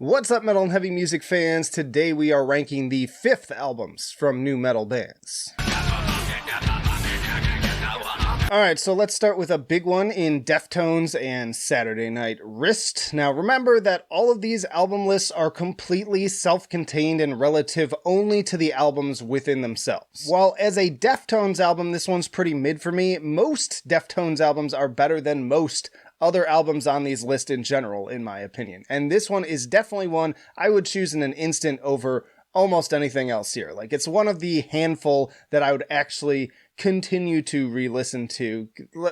What's up, metal and heavy music fans? Today we are ranking the 5th albums from new metal bands. Alright, so let's start with a big one in Deftones and Saturday Night Wrist. Now remember that all of these album lists are completely self-contained and relative only to the albums within themselves. While as a Deftones album, this one's pretty mid for me, most Deftones albums are better than most other albums on these lists in general, in my opinion. And this one is definitely one I would choose in an instant over almost anything else here. Like, it's one of the handful that I would actually continue to re-listen to.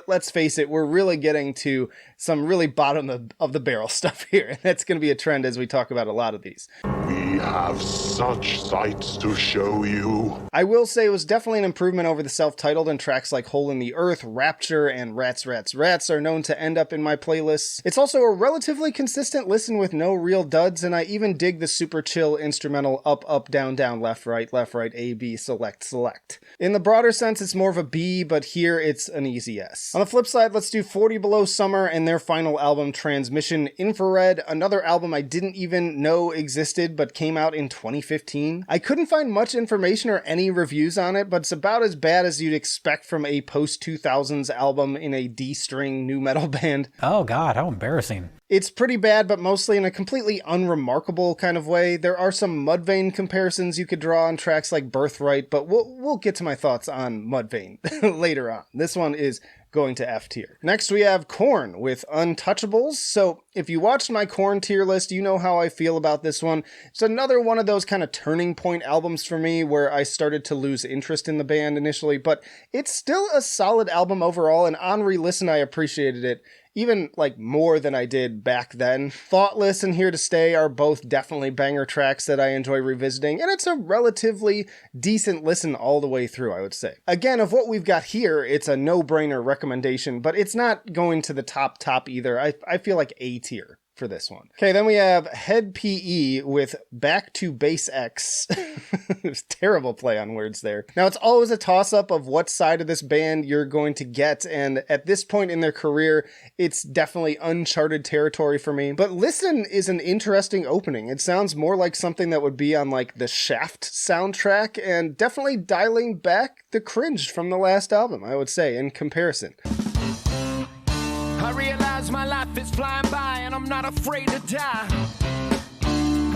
Let's face it, we're really getting to some really bottom of the barrel stuff here, and that's going to be a trend as we talk about a lot of these. We have such sights to show you. I will say it was definitely an improvement over the self-titled, and tracks like Hole in the Earth, Rapture, and Rats, Rats, Rats are known to end up in my playlists. It's also a relatively consistent listen with no real duds, and I even dig the super chill instrumental up, up, down, down, left, right, A, B, select, select. In the broader sense, it's more of a B, but here it's an easy S. On the flip side, let's do 40 Below Summer and their final album, Transmission Infrared, another album I didn't even know existed, but came out in 2015. I couldn't find much information or any reviews on it, but it's about as bad as you'd expect from a post-2000s album in a D-string new metal band. Oh god, how embarrassing. It's pretty bad, but mostly in a completely unremarkable kind of way. There are some Mudvayne comparisons you could draw on tracks like Birthright, but we'll get to my thoughts on Mudvayne later on. This one is going to F tier. Next we have Korn with Untouchables. So if you watched my Korn tier list, you know how I feel about this one. It's another one of those kind of turning point albums for me where I started to lose interest in the band initially, but it's still a solid album overall, and on re-listen I appreciated it even like more than I did back then. Thoughtless and Here to Stay are both definitely banger tracks that I enjoy revisiting, and it's a relatively decent listen all the way through, I would say. Again, of what we've got here, it's a no-brainer recommendation, but it's not going to the top either. I feel like A tier for this one. Okay, then we have Head PE with Back to Base X. Terrible play on words there. Now, it's always a toss-up of what side of this band you're going to get, and at this point in their career, it's definitely uncharted territory for me. But Listen is an interesting opening. It sounds more like something that would be on like the Shaft soundtrack, and definitely dialing back the cringe from the last album, I would say, in comparison. I realize my life is flying by and I'm not afraid to die.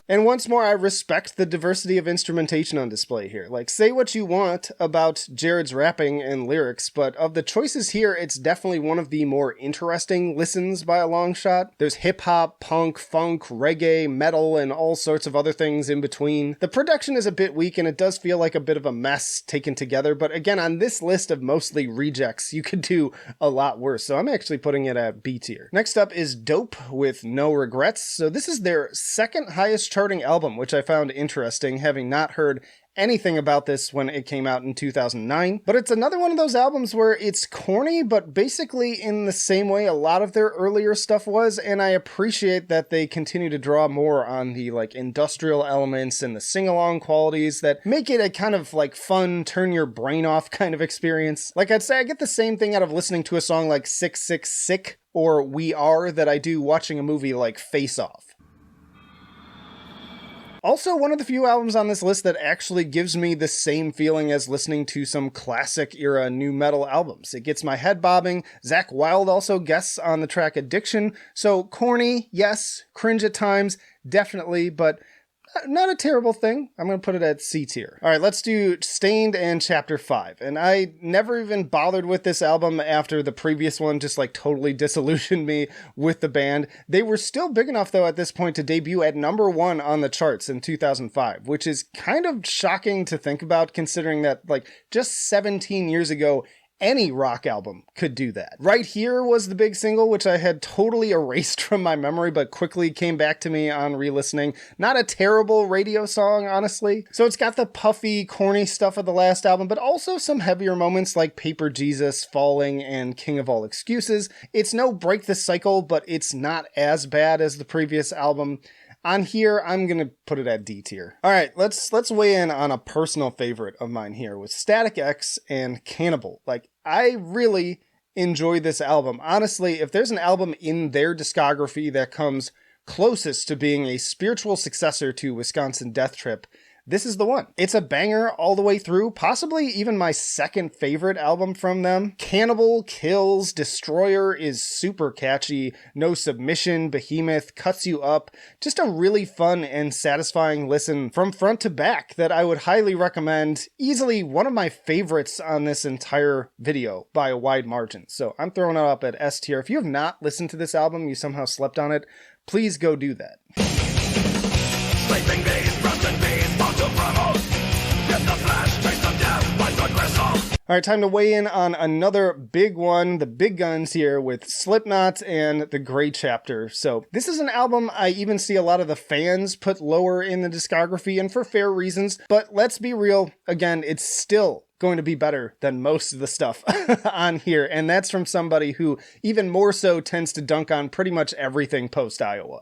And once more, I respect the diversity of instrumentation on display here. Like, say what you want about Jared's rapping and lyrics, but of the choices here, it's definitely one of the more interesting listens by a long shot. There's hip-hop, punk, funk, reggae, metal, and all sorts of other things in between. The production is a bit weak, and it does feel like a bit of a mess taken together, but again, on this list of mostly rejects, you could do a lot worse, so I'm actually putting it at B tier. Next up is Dope with No Regrets. So this is their second highest charting album, which I found interesting, having not heard anything about this when it came out in 2009. But it's another one of those albums where it's corny, but basically in the same way a lot of their earlier stuff was, and I appreciate that they continue to draw more on the like industrial elements and the sing-along qualities that make it a kind of like fun, turn your brain off kind of experience. Like, I'd say I get the same thing out of listening to a song like 666 or We Are that I do watching a movie like Face Off. Also, one of the few albums on this list that actually gives me the same feeling as listening to some classic era new metal albums. It gets my head bobbing. Zakk Wylde also guests on the track Addiction. So corny, yes. Cringe at times, definitely, but not a terrible thing. I'm going to put it at C tier. All right, let's do Stained and Chapter 5. And I never even bothered with this album after the previous one just like totally disillusioned me with the band. They were still big enough though at this point to debut at number 1 on the charts in 2005, which is kind of shocking to think about considering that like just 17 years ago, any rock album could do that. Right Here was the big single, which I had totally erased from my memory, but quickly came back to me on re-listening. Not a terrible radio song, honestly. So it's got the puffy, corny stuff of the last album, but also some heavier moments like Paper Jesus, Falling, and King of All Excuses. It's no Break the Cycle, but it's not as bad as the previous album. On here, I'm going to put it at D tier. All right, let's weigh in on a personal favorite of mine here with Static X and Cannibal. Like, I really enjoy this album. Honestly, if there's an album in their discography that comes closest to being a spiritual successor to Wisconsin Death Trip, this is the one. It's a banger all the way through, possibly even my second favorite album from them. Cannibal kills, Destroyer is super catchy, No Submission, Behemoth cuts you up. Just a really fun and satisfying listen from front to back that I would highly recommend. Easily one of my favorites on this entire video by a wide margin. So I'm throwing it up at S tier. If you have not listened to this album, you somehow slept on it, please go do that. Sleeping days, broken bees, born to bravos. Get the flash, taste of death, white blood crystals. All right, time to weigh in on another big one, the big guns here with Slipknot and The Grey Chapter. So this is an album I even see a lot of the fans put lower in the discography, and for fair reasons, but let's be real, again, it's still going to be better than most of the stuff on here, and that's from somebody who even more so tends to dunk on pretty much everything post-Iowa.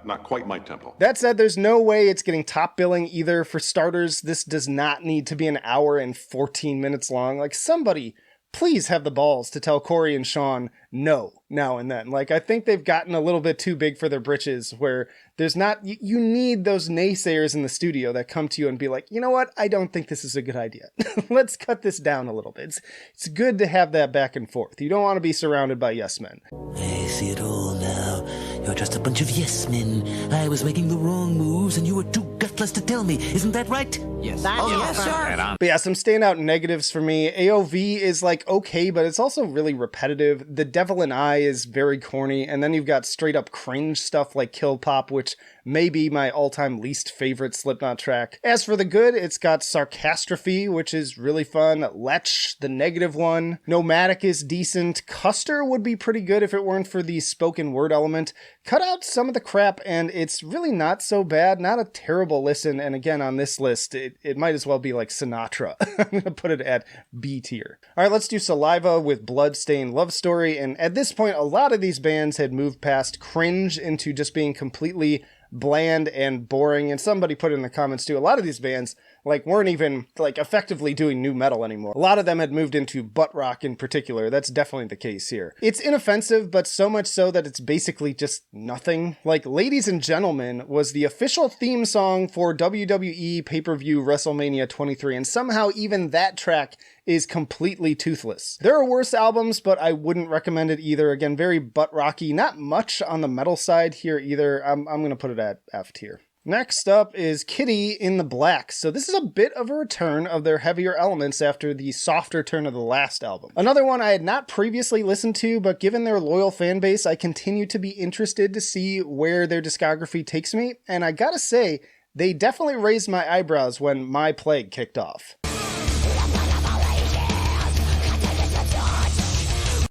Not quite my tempo. That said, there's no way it's getting top billing either. For starters, this does not need to be an hour and 14 minutes long. Like, somebody please have the balls to tell Corey and Sean no now and then. Like, I think they've gotten a little bit too big for their britches, where there's not, you need those naysayers in the studio that come to you and be like, you know what, I don't think this is a good idea. Let's cut this down a little bit. It's good to have that back and forth. You don't want to be surrounded by yes men. I see it all now. You're just a bunch of yes men. I was making the wrong moves and you were too gutless to tell me. Isn't that right? Yes. Yes, sir. But yeah, some standout negatives for me. AOV is like okay, but it's also really repetitive. The Devil in I is very corny, and then you've got straight up cringe stuff like Kill Pop, which may be my all-time least favorite Slipknot track. As for the good, it's got Sarcastrophe, which is really fun. Lech, the negative one. Nomadic is decent. Custer would be pretty good if it weren't for the spoken word element. Cut out some of the crap, and it's really not so bad. Not a terrible listen, and again, on this list, it might as well be like Sinatra. I'm gonna put it at B tier. Alright, let's do Saliva with Bloodstained Love Story, and at this point, a lot of these bands had moved past cringe into just being completely bland and boring, and somebody put in the comments too, a lot of these bands like weren't even like effectively doing new metal anymore. A lot of them had moved into butt rock in particular. That's definitely the case here. It's inoffensive, but so much so that it's basically just nothing. Like Ladies and Gentlemen was the official theme song for WWE pay-per-view WrestleMania 23, and somehow even that track is completely toothless. There are worse albums, but I wouldn't recommend it either. Again, very butt rocky, not much on the metal side here either. I'm gonna put it at F tier. Next up is Kittie in the Black. So this is a bit of a return of their heavier elements after the softer turn of the last album. Another one I had not previously listened to, but given their loyal fan base, I continue to be interested to see where their discography takes me. And I gotta say, they definitely raised my eyebrows when My Plague kicked off.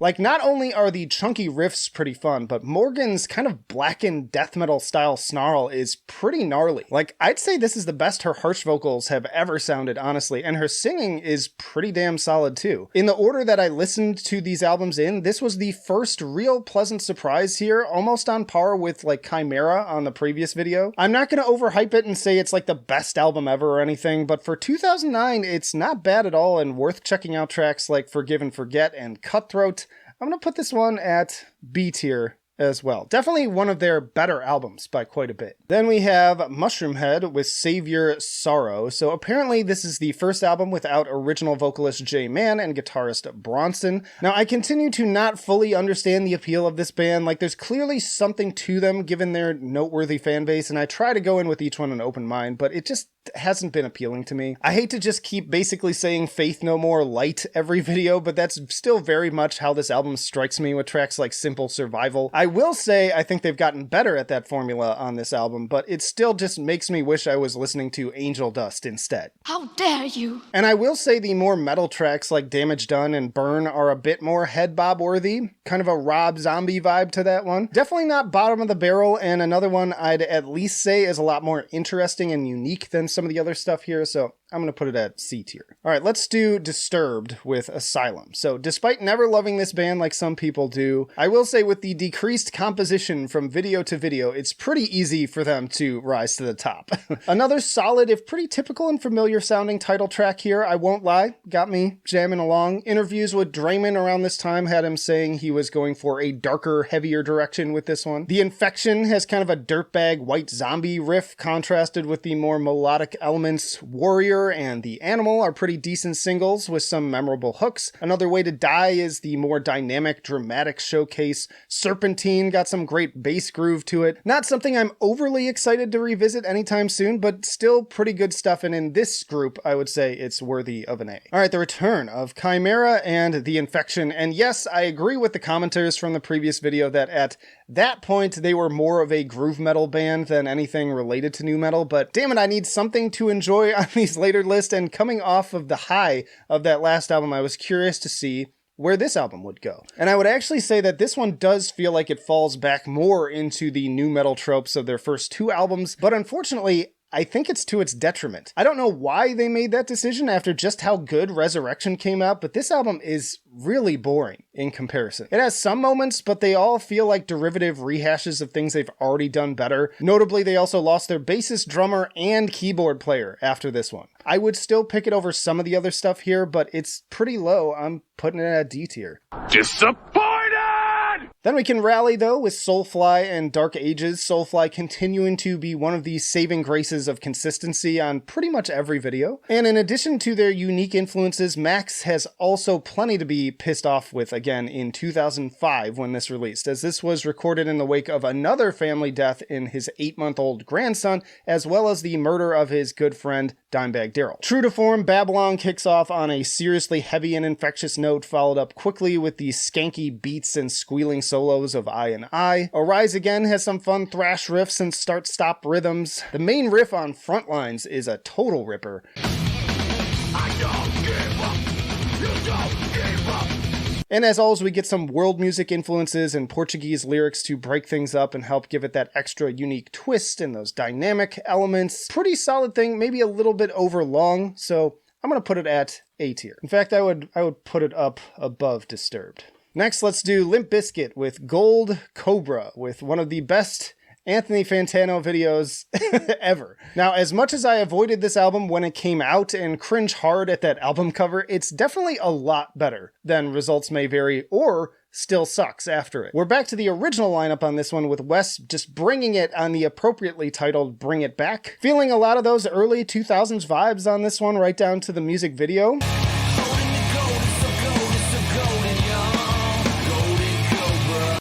Like, not only are the chunky riffs pretty fun, but Morgan's kind of blackened death metal style snarl is pretty gnarly. Like, I'd say this is the best her harsh vocals have ever sounded, honestly, and her singing is pretty damn solid too. In the order that I listened to these albums in, this was the first real pleasant surprise here, almost on par with like Chimaira on the previous video. I'm not gonna overhype it and say it's like the best album ever or anything, but for 2009, it's not bad at all and worth checking out tracks like Forgive and Forget and Cutthroat. I'm going to put this one at B tier as well. Definitely one of their better albums by quite a bit. Then we have Mushroomhead with Savior Sorrow. So apparently this is the first album without original vocalist Jay Mann and guitarist Bronson. Now I continue to not fully understand the appeal of this band. Like, there's clearly something to them given their noteworthy fan base, and I try to go in with each one an open mind, but it just hasn't been appealing to me. I hate to just keep basically saying Faith No More light every video, but that's still very much how this album strikes me with tracks like Simple Survival. I will say I think they've gotten better at that formula on this album, but it still just makes me wish I was listening to Angel Dust instead. How dare you! And I will say the more metal tracks like Damage Done and Burn are a bit more head bob worthy, kind of a Rob Zombie vibe to that one. Definitely not bottom of the barrel, and another one I'd at least say is a lot more interesting and unique than some of the other stuff here, so I'm going to put it at C tier. All right, let's do Disturbed with Asylum. So despite never loving this band like some people do, I will say with the decreased composition from video to video, it's pretty easy for them to rise to the top. Another solid, if pretty typical and familiar sounding title track here, I won't lie, got me jamming along. Interviews with Draymond around this time had him saying he was going for a darker, heavier direction with this one. The Infection has kind of a dirtbag white zombie riff contrasted with the more melodic elements. Warrior and The Animal are pretty decent singles with some memorable hooks. Another Way to Die is the more dynamic, dramatic showcase. Serpentine got some great bass groove to it. Not something I'm overly excited to revisit anytime soon, but still pretty good stuff, and in this group, I would say it's worthy of an A. Alright, the return of Chimaira and The Infection, and yes, I agree with the commenters from the previous video that at that point, they were more of a groove metal band than anything related to nu metal, but damn it, I need something to enjoy on these later lists, and coming off of the high of that last album, I was curious to see where this album would go. And I would actually say that this one does feel like it falls back more into the nu metal tropes of their first two albums, but unfortunately, I think it's to its detriment. I don't know why they made that decision after just how good Resurrection came out, but this album is really boring in comparison. It has some moments, but they all feel like derivative rehashes of things they've already done better. Notably, they also lost their bassist, drummer, and keyboard player after this one. I would still pick it over some of the other stuff here, but it's pretty low. I'm putting it at D tier. Disappointed! Then we can rally, though, with Soulfly and Dark Ages. Soulfly continuing to be one of the saving graces of consistency on pretty much every video. And in addition to their unique influences, Max has also plenty to be pissed off with again in 2005 when this released, as this was recorded in the wake of another family death in his 8-month-old grandson, as well as the murder of his good friend Dimebag Darrell. True to form, Babylon kicks off on a seriously heavy and infectious note, followed up quickly with the skanky beats and squealing solos of I and I. Arise Again has some fun thrash riffs and start-stop rhythms. The main riff on Frontlines is a total ripper. I don't give up. You don't give up. And as always, we get some world music influences and Portuguese lyrics to break things up and help give it that extra unique twist and those dynamic elements. Pretty solid thing, maybe a little bit over long, so I'm going to put it at A tier. In fact, I would put it up above Disturbed. Next, let's do Limp Bizkit with Gold Cobra, with one of the best Anthony Fantano videos ever. Now, as much as I avoided this album when it came out and cringe hard at that album cover, it's definitely a lot better than Results May Vary or Still Sucks after it. We're back to the original lineup on this one, with Wes just bringing it on the appropriately titled Bring It Back. Feeling a lot of those early 2000s vibes on this one, right down to the music video.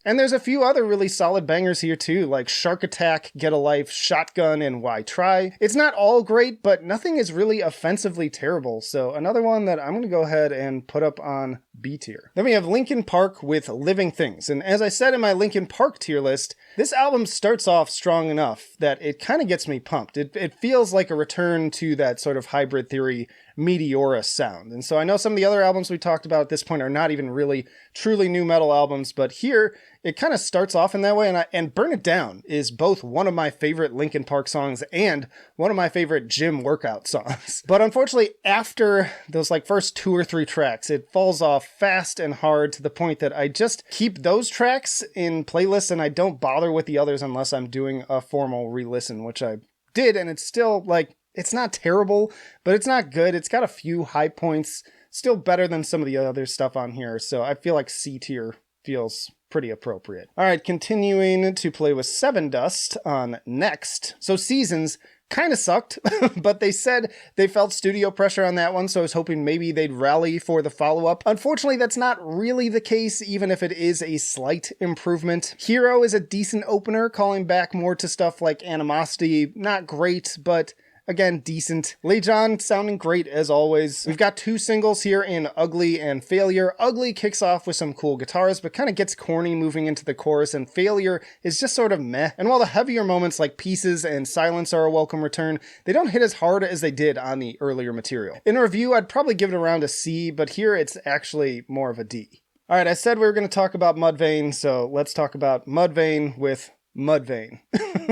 And there's a few other really solid bangers here too, like Shark Attack, Get a Life, Shotgun, and Why Try. It's not all great, but nothing is really offensively terrible, so another one that I'm going to go ahead and put up on B tier. Then we have Linkin Park with Living Things, and as I said in my Linkin Park tier list, this album starts off strong enough that it kind of gets me pumped. It feels like a return to that sort of Hybrid Theory Meteora sound. And so I know some of the other albums we talked about at this point are not even really truly nu metal albums, but here it kind of starts off in that way, and Burn It Down is both one of my favorite Linkin Park songs and one of my favorite gym workout songs. But unfortunately, after those first 2 or 3 tracks, it falls off fast and hard to the point that I just keep those tracks in playlists and I don't bother with the others unless I'm doing a formal re-listen, which I did, and it's still it's not terrible, but it's not good. It's got a few high points, still better than some of the other stuff on here, so I feel like C tier feels pretty appropriate. Alright, continuing to play with Sevendust on Next. So Seasons kind of sucked, but they said they felt studio pressure on that one, so I was hoping maybe they'd rally for the follow-up. Unfortunately, that's not really the case, even if it is a slight improvement. Hero is a decent opener, calling back more to stuff like Animosity. Not great, but again, decent. Lejon sounding great as always. We've got 2 singles here in Ugly and Failure. Ugly kicks off with some cool guitars, but kind of gets corny moving into the chorus, and Failure is just sort of meh. And while the heavier moments like Pieces and Silence are a welcome return, they don't hit as hard as they did on the earlier material. In a review, I'd probably give it around a C, but here it's actually more of a D. Alright, I said we were going to talk about Mudvayne, so let's talk about Mudvayne with Mudvayne.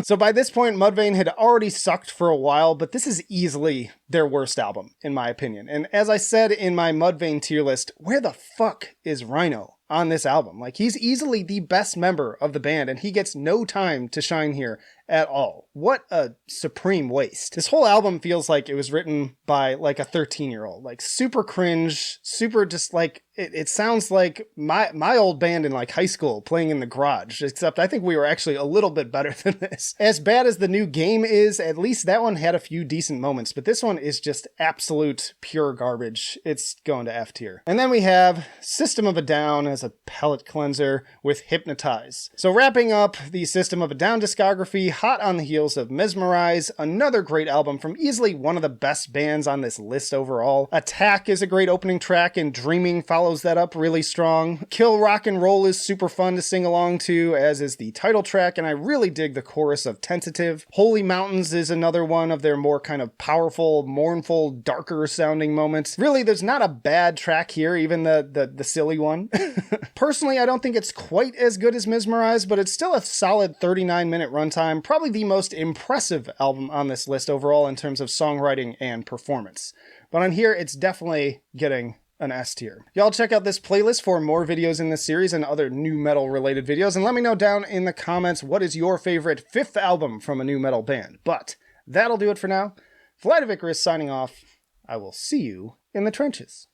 So by this point, Mudvayne had already sucked for a while, but this is easily their worst album, in my opinion. And as I said in my Mudvayne tier list, where the fuck is Rhino on this album? Like, he's easily the best member of the band, and he gets no time to shine here at all. What a supreme waste. This whole album feels like it was written by like a 13-year-old, like super cringe, super just like, it sounds like my old band in like high school playing in the garage, except I think we were actually a little bit better than this. As bad as the new game is, at least that one had a few decent moments, but this one is just absolute pure garbage. It's going to F tier. And then we have System of a Down as a palate cleanser with Hypnotize. So wrapping up the System of a Down discography, hot on the heels of Mesmerize, another great album from easily one of the best bands on this list overall. Attack is a great opening track, and Dreaming follows that up really strong. Kill Rock and Roll is super fun to sing along to, as is the title track, and I really dig the chorus of Tentative. Holy Mountains is another one of their more kind of powerful, mournful, darker sounding moments. Really, there's not a bad track here, even the silly one. Personally, I don't think it's quite as good as Mesmerize, but it's still a solid 39-minute runtime, probably the most impressive album on this list overall in terms of songwriting and performance. But on here, it's definitely getting an S tier. Y'all check out this playlist for more videos in this series and other new metal related videos, and let me know down in the comments what is your favorite fifth album from a new metal band. But that'll do it for now. Flight of Icarus signing off. I will see you in the trenches.